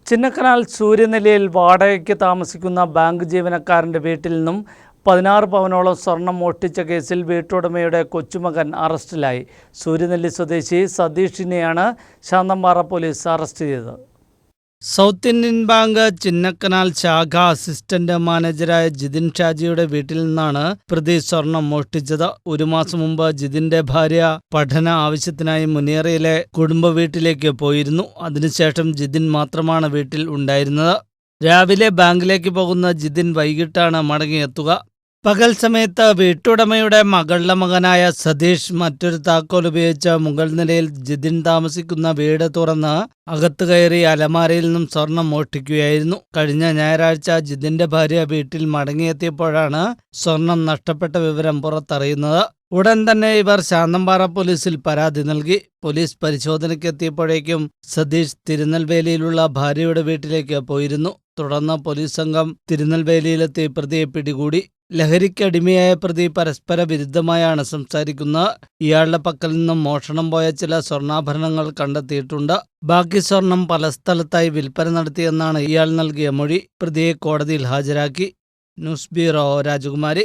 ചിന്നക്കനാൽ സൂര്യനെല്ലിയിൽ വാടകയ്ക്ക് താമസിക്കുന്ന ബാങ്ക് ജീവനക്കാരൻ്റെ വീട്ടിൽ നിന്നും 16 പവനോളം സ്വർണം മോഷ്ടിച്ച കേസിൽ വീട്ടുടമയുടെ കൊച്ചുമകൻ അറസ്റ്റിലായി. സൂര്യനെല്ലി സ്വദേശി സതീഷിനെയാണ് ശാന്തമ്പാറ പോലീസ് അറസ്റ്റ് ചെയ്തത്. സൗത്ത് ഇന്ത്യൻ ബാങ്ക് ചിന്നക്കനാൽ ശാഖ അസിസ്റ്റന്റ് മാനേജരായ ജിതിൻ ഷാജിയുടെ വീട്ടിൽ നിന്നാണ് പ്രതി സ്വർണം മോഷ്ടിച്ചത്. ഒരു മാസം മുമ്പ് ജിതിന്റെ ഭാര്യ പഠന ആവശ്യത്തിനായി മുനിയറയിലെ കുടുംബ വീട്ടിലേക്ക് പോയിരുന്നു. അതിനുശേഷം ജിതിൻ മാത്രമാണ് വീട്ടിൽ ഉണ്ടായിരുന്നത്. രാവിലെ ബാങ്കിലേക്ക് പോകുന്ന ജിതിൻ വൈകിട്ടാണ് മടങ്ങിയെത്തുക. പകൽ സമയത്ത് വീട്ടുടമയുടെ മകളുടെ മകനായ സതീഷ് മറ്റൊരു താക്കോൽ ഉപയോഗിച്ച് മുകൾ നിലയിൽ ജിതിൻ താമസിക്കുന്ന വീട് തുറന്ന് അകത്തു കയറി അലമാരയിൽ നിന്നും സ്വർണം മോഷ്ടിക്കുകയായിരുന്നു. കഴിഞ്ഞ ഞായറാഴ്ച ജിതിന്റെ ഭാര്യ വീട്ടിൽ മടങ്ങിയെത്തിയപ്പോഴാണ് സ്വർണം നഷ്ടപ്പെട്ട വിവരം പുറത്തറിയുന്നത്. ഉടൻ തന്നെ ഇവർ ശാന്തമ്പാറ പോലീസിൽ പരാതി നൽകി. പോലീസ് പരിശോധനയ്ക്കെത്തിയപ്പോഴേക്കും സതീഷ് തിരുനെൽവേലിയിലുള്ള ഭാര്യയുടെ വീട്ടിലേക്ക് പോയിരുന്നു. തുടർന്ന് പോലീസ് സംഘം തിരുനെൽവേലിയിലെത്തി പ്രതിയെ പിടികൂടി. ലഹരിക്കടിമയായ പ്രതി പരസ്പര വിരുദ്ധമായാണ് സംസാരിക്കുന്നത്. ഇയാളുടെ പക്കൽ നിന്നും മോഷണം പോയ ചില സ്വർണ്ണാഭരണങ്ങൾ കണ്ടെത്തിയിട്ടുണ്ട്. ബാക്കി സ്വർണം പല സ്ഥലത്തായി വിൽപ്പന നടത്തിയെന്നാണ് ഇയാൾ നൽകിയ മൊഴി. പ്രതിയെ കോടതിയിൽ ഹാജരാക്കി. ന്യൂസ് ബ്യൂറോ, രാജകുമാരി.